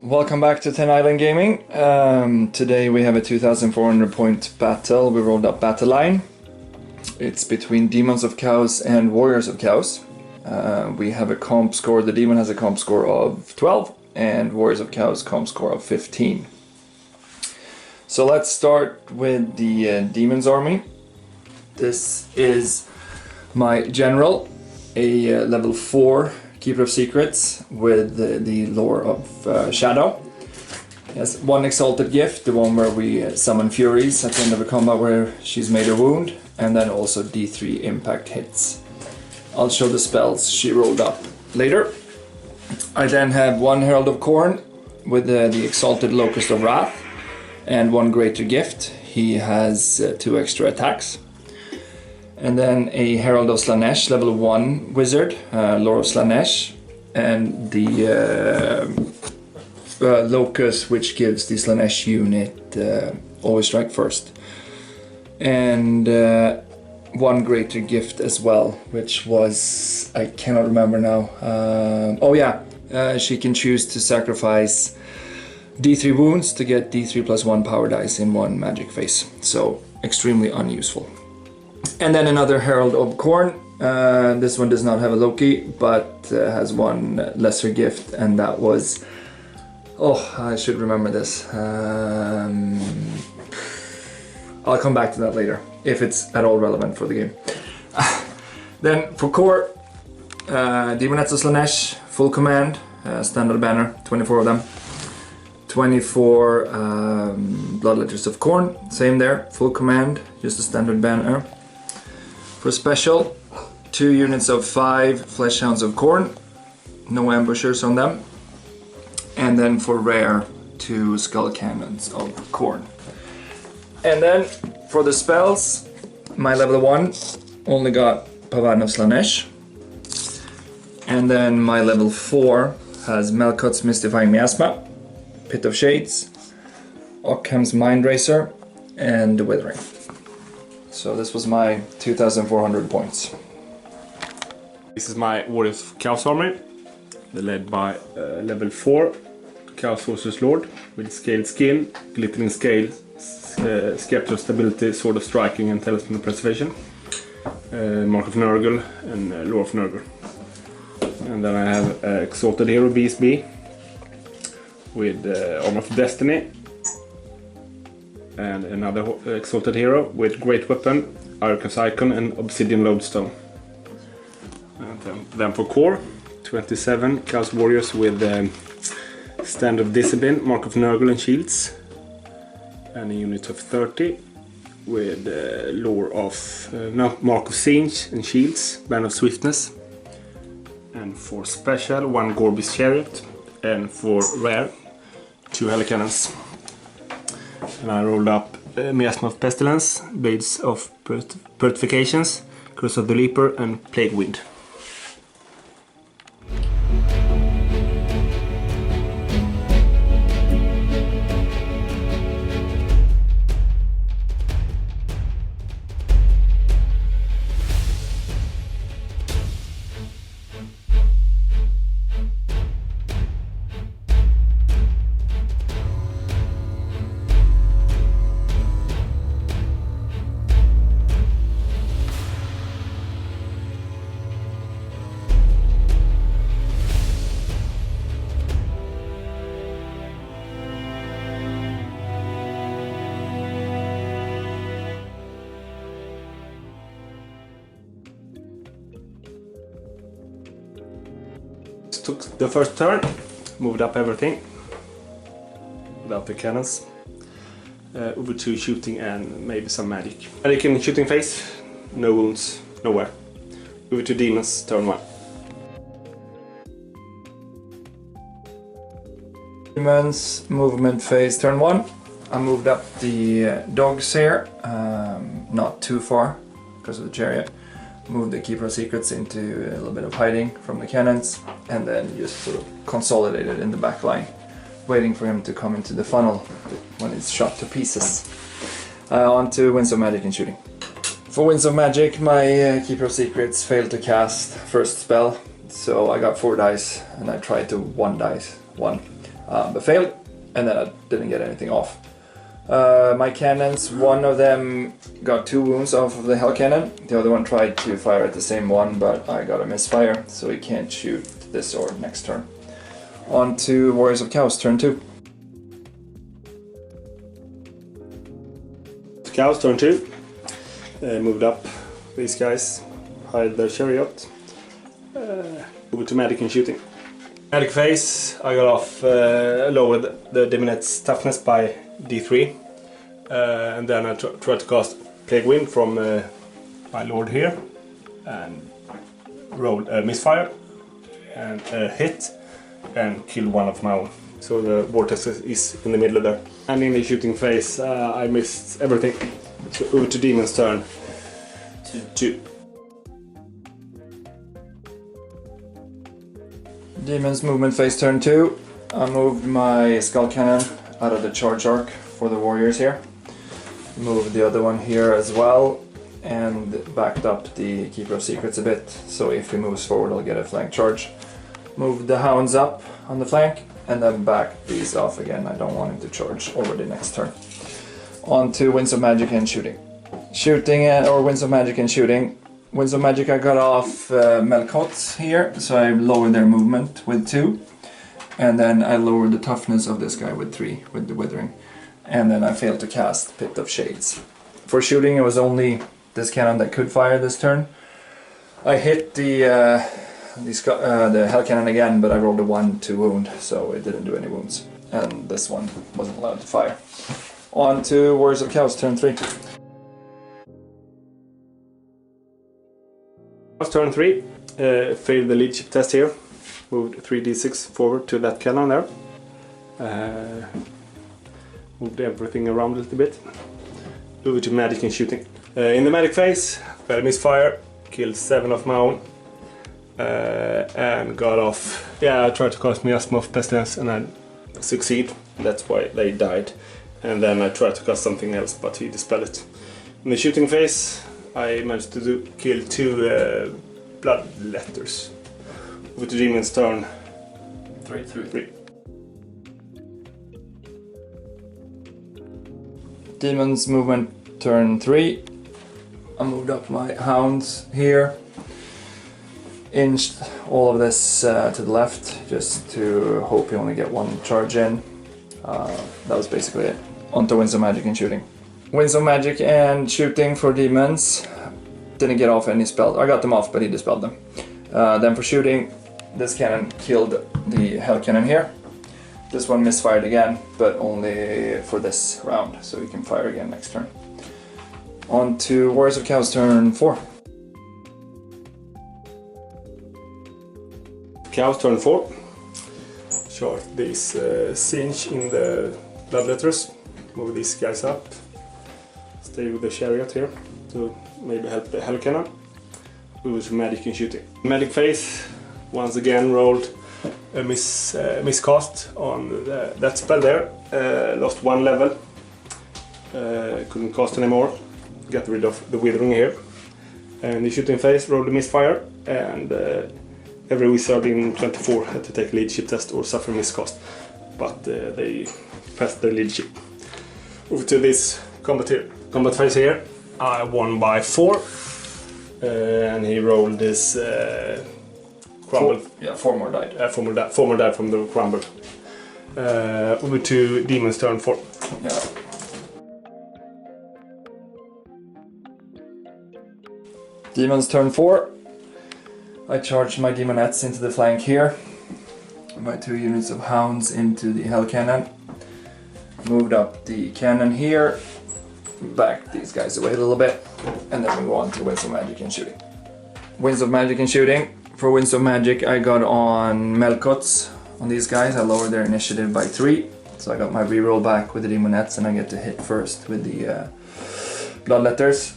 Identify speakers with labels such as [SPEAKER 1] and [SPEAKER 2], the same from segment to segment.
[SPEAKER 1] Welcome back to 10 Island Gaming. Today we have a 2,400 point battle. We rolled up battle line. It's between Demons of Chaos and Warriors of Chaos. We have a comp score. The Demon has a comp score of 12 and Warriors of Chaos comp score of 15. So let's start with the Demons army. This is my general, a level 4 Keeper of Secrets with the lore of Shadow. He has one Exalted Gift, the one where we summon Furies at the end of a combat where she's made a wound, and then also D3 impact hits. I'll show the spells she rolled up later. I then have one Herald of Khorne with the Exalted Locust of Wrath and one Greater Gift. He has 2 extra attacks. And then a Herald of Slaanesh, level 1 wizard, Lore of Slaanesh, and the Locust, which gives the Slaanesh unit always strike first. And one Greater Gift as well, which was, I cannot remember now. She can choose to sacrifice D3 wounds to get D3 plus 1 power dice in one magic phase. So extremely unuseful. And then another Herald of Khorne. This one does not have a Loki, but has one lesser gift, and that was... Oh, I should remember this. I'll come back to that later, if it's at all relevant for the game. Then for core, Demonettes of Slaanesh, full command, standard banner, 24 of them. 24 Bloodletters of Khorne, same there, full command, just a standard banner. For special, 2 units of 5 Fleshhounds of Khorne, no ambushers on them. And then for rare, 2 Skull Cannons of Khorne. And then for the spells, my level 1 only got Pavan of Slaanesh. And then my level 4 has Melkot's Mystifying Miasma, Pit of Shades, Ockham's Mindracer, and the Withering. So this was my 2,400 points.
[SPEAKER 2] This is my Warriors of Chaos army. They're led by level 4 Chaos Forces Lord with Scaled Skin, Glittering Scale, Scepter of Stability, Sword of Striking, and Talisman of Preservation. Mark of Nurgle and Lore of Nurgle. And then I have Exalted Hero BSB with Armor of Destiny. And another Exalted Hero with Great Weapon, Arcus Icon, and Obsidian Lodestone. And then for core, 27 Chaos Warriors with Stand of Discipline, Mark of Nurgle, and Shields. And a unit of 30 with Lore of Mark of Singe and Shields, Band of Swiftness. And for special, 1 Gorbis Chariot. And for rare, 2 Helicannons. And I rolled up Miasma of Pestilence, Blades of Purifications, Curse of the Leaper, and Plague Wind. Took the first turn, moved up everything without the cannons, over to shooting and maybe some magic. Magic in shooting phase, no wounds, nowhere. Over to Demons, turn 1.
[SPEAKER 1] Demons, movement phase, turn 1. I moved up the dogs here, not too far because of the chariot. Moved the Keeper of Secrets into a little bit of hiding from the cannons, and then just sort of consolidated in the back line, waiting for him to come into the funnel when it's shot to pieces. On to Winds of Magic and shooting. For Winds of Magic, my Keeper of Secrets failed to cast first spell, so I got 4 dice and I tried to 1 dice. but failed, and then I didn't get anything off. My cannons, one of them got 2 wounds off of the Hell Cannon, the other one tried to fire at the same one, but I got a misfire, so he can't shoot this sword next turn. On to Warriors of Chaos, turn 2.
[SPEAKER 2] Chaos, turn 2. Moved up these guys, hide their chariot. Over to magic and shooting. Magic phase, I got off, lowered the Demonet's toughness by D3. And then I tried to cast Plague Wind from my lord here. And rolled a misfire and a hit and killed one of my own. So the vortex is in the middle there. And in the shooting phase, I missed everything. So over to Demon's turn. 2.
[SPEAKER 1] Demon's movement phase, turn 2. I moved my Skull Cannon out of the charge arc for the warriors here. Moved the other one here as well, and backed up the Keeper of Secrets a bit, so if he moves forward I'll get a flank charge. Moved the hounds up on the flank, and then backed these off again. I don't want him to charge already next turn. On to Winds of Magic and shooting. Shooting, or Winds of Magic and shooting. Winds of Magic, I got off Melkots here, so I lowered their movement with 2. And then I lowered the toughness of this guy with 3, with the Withering. And then I failed to cast Pit of Shades. For shooting, it was only this cannon that could fire this turn. I hit the Hell Cannon again, but I rolled a 1-2 wound, so it didn't do any wounds. And this one wasn't allowed to fire. On to Warriors of Chaos, turn 3.
[SPEAKER 2] Turn 3, failed the leadership test here. Moved 3d6 forward to that cannon there. Moved everything around a little bit. Over to magic and shooting. In the magic phase, got a misfire, killed 7 of my own. And got off. Yeah, I tried to cast Miasma of Pestilence and I succeed. That's why they died. And then I tried to cast something else, but he dispelled it. In the shooting phase, I managed to kill 2 blood letters. Over to Demon's turn. 3.
[SPEAKER 1] Demon's movement, turn 3. I moved up my hounds here. Inched all of this to the left, just to hope you only get 1 charge in. That was basically it. On to Winds of Magic and shooting. Winds of Magic and shooting for Demons. Didn't get off any spells. I got them off, but he dispelled them. Then for shooting, this cannon killed the Hell Cannon here. This one misfired again, but only for this round, so he can fire again next turn. On to Warriors of Chaos, turn 4.
[SPEAKER 2] Chaos, turn 4. Chart this Singe in the blood letters. Move these guys up. Stay with the chariot here to maybe help the Hell Cannon. Over to magic and shooting. Magic phase, once again rolled a miscast on that spell there. Lost 1 level. Couldn't cast anymore. Got rid of the Withering here. And the shooting phase rolled a misfire, and every wizard in 24 had to take a leadership test or suffer miscast. But they passed their leadership. Over to this combat phase here. I won by 4. And he rolled this crumble.
[SPEAKER 1] 4 more died.
[SPEAKER 2] 4 more died from the crumble. Over to Demon's turn 4.
[SPEAKER 1] Yeah. Demon's turn 4. I charged my Demonettes into the flank here. My 2 units of hounds into the Hell Cannon. Moved up the cannon here. Back these guys away a little bit, and then we go on to Winds of Magic and shooting. Winds of Magic and shooting. For Winds of Magic, I got on Melkots on these guys. I lowered their initiative by 3, so I got my reroll back with the Demonettes, and I get to hit first with the blood letters.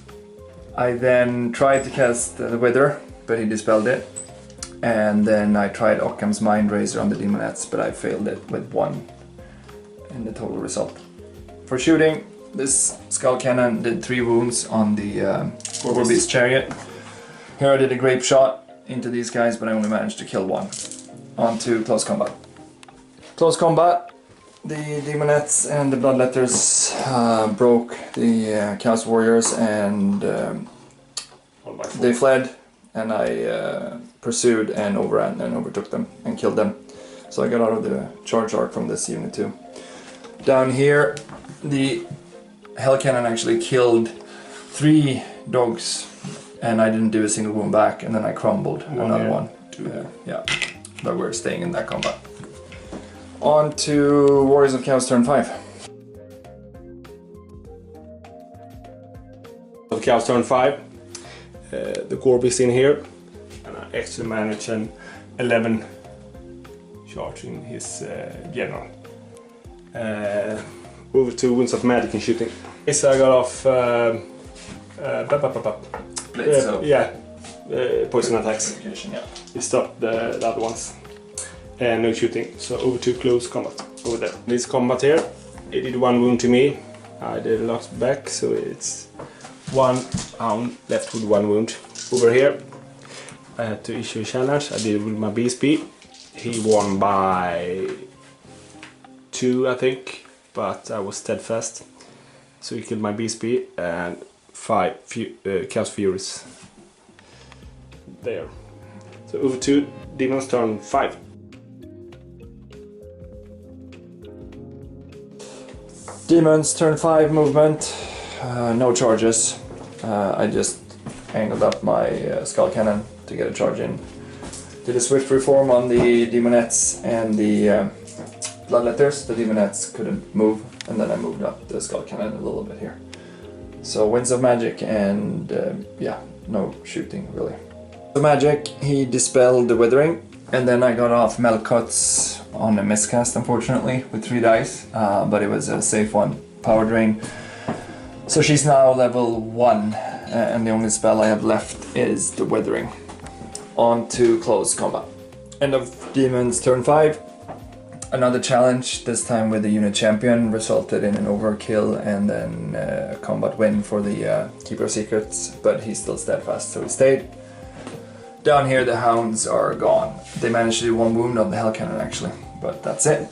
[SPEAKER 1] I then tried to cast the Wither, but he dispelled it. And then I tried Occam's Mind Razor on the Demonettes, but I failed it with 1 in the total result. For shooting, this Skull Cannon did 3 wounds on the Warbeast's chariot. Here I did a grape shot into these guys, but I only managed to kill 1. On to close combat. Close combat. The Demonettes and the Bloodletters broke the Chaos Warriors and they fled, and I pursued and overran and overtook them and killed them. So I got out of the charge arc from this unit too. Down here, the Hell Cannon actually killed 3 dogs and I didn't do a single wound back, and then I crumbled another one. Yeah, but we're staying in that combat. On to Warriors of Chaos turn 5.
[SPEAKER 2] Of Chaos turn 5, the Gorbis in here, and I actually managed an 11 charging his general. Over 2 wounds of magic and shooting. So I got off poison attacks.
[SPEAKER 1] Yeah.
[SPEAKER 2] He stopped the other ones. And no shooting, so over to close combat over there. This combat here, it did 1 wound to me. I did a lot back, so it's 1 hound left with 1 wound. Over here, I had to issue a challenge. I did it with my BSP. He won by 2, I think, but I was steadfast. So he killed my BSP and 5 Chaos Furies. There. So over to Demons turn 5.
[SPEAKER 1] Demons turn 5 movement, no charges. I just angled up my Skull Cannon to get a charge in. Did a swift reform on the Demonettes and the Bloodletters. The Demonettes couldn't move, and then I moved up the Skull Cannon a little bit here. So Winds of Magic and yeah, no shooting really. The magic, he dispelled the Withering, and then I got off Melkot's on a miscast, unfortunately, with 3 dice, but it was a safe one, Power Drain. So she's now level 1, and the only spell I have left is the Withering. On to close combat. End of Demons turn 5. Another challenge, this time with the unit champion, resulted in an overkill and then a combat win for the Keeper of Secrets, but he's still steadfast, so he stayed. Down here the hounds are gone. They managed to do 1 wound on the Hell Cannon actually, but that's it.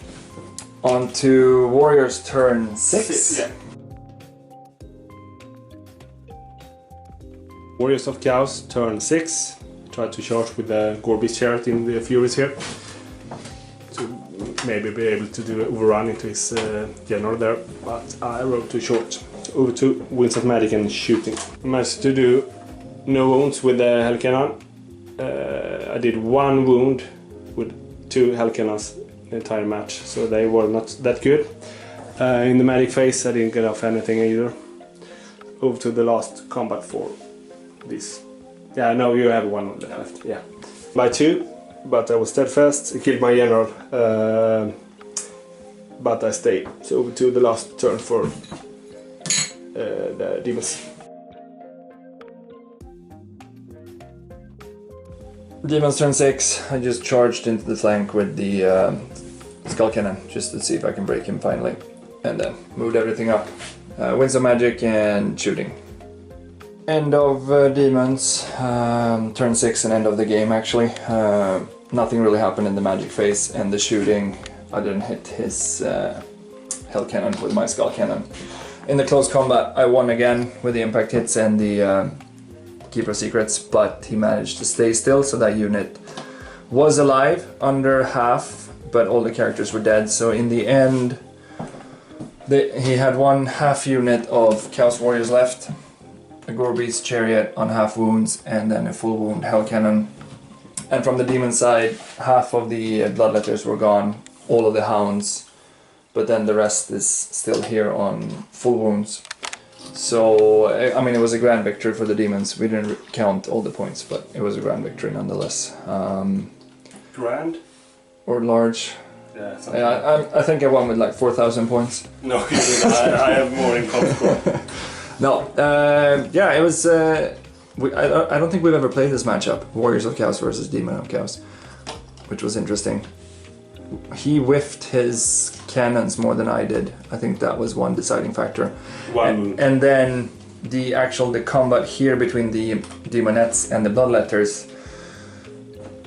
[SPEAKER 1] On to Warriors turn 6.
[SPEAKER 2] Yeah. Warriors of Chaos turn 6. Tried to charge with the Gorbis chariot in the Furies here. To maybe be able to do an overrun into his general there, but I rode too short. So over to Winds of Magic and shooting. I managed to do no wounds with the Hell Cannon. I did 1 wound with 2 Hell Cannons the entire match, so they were not that good. In the magic phase I didn't get off anything either. Over to the last combat for this. Yeah, no, you have 1 left, yeah. By 2, but I was steadfast, I killed my general, but I stayed. So over to the last turn for the Demons.
[SPEAKER 1] Demons turn 6, I just charged into the flank with the Skull Cannon, just to see if I can break him finally. And then moved everything up. Winds of Magic and shooting. End of Demons, turn 6 and end of the game actually. Nothing really happened in the magic phase, and the shooting, I didn't hit his Hell Cannon with my Skull Cannon. In the close combat I won again with the impact hits and the Keeper of Secrets, but he managed to stay still, so that unit was alive under half, but all the characters were dead. So in the end, he had 1 half unit of Chaos Warriors left, a Gorbis chariot on half wounds, and then a full wound Hell Cannon. And from the demon side, half of the Bloodletters were gone, all of the hounds, but then the rest is still here on full wounds. So, I mean, it was a grand victory for the Demons. We didn't count all the points, but it was a grand victory nonetheless.
[SPEAKER 2] Grand?
[SPEAKER 1] Or large. Yeah, I think I won with like 4,000 points.
[SPEAKER 2] No, you didn't. I have more in comp score.
[SPEAKER 1] No, yeah, it was... I don't think we've ever played this matchup, Warriors of Chaos versus Demon of Chaos, which was interesting. He whiffed his cannons more than I did. I think that was one deciding factor. And then the combat here between the Demonettes and the Bloodletters,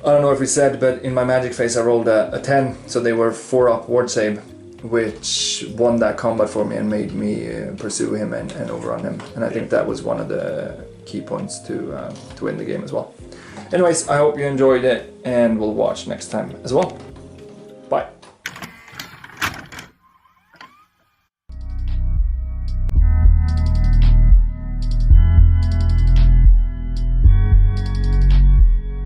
[SPEAKER 1] I don't know if we said, but in my magic phase I rolled a 10, so they were 4 up ward save, which won that combat for me and made me pursue him and overrun him. And I think that was one of the key points to win the game as well. Anyways, I hope you enjoyed it, and we'll watch next time as well. Bye.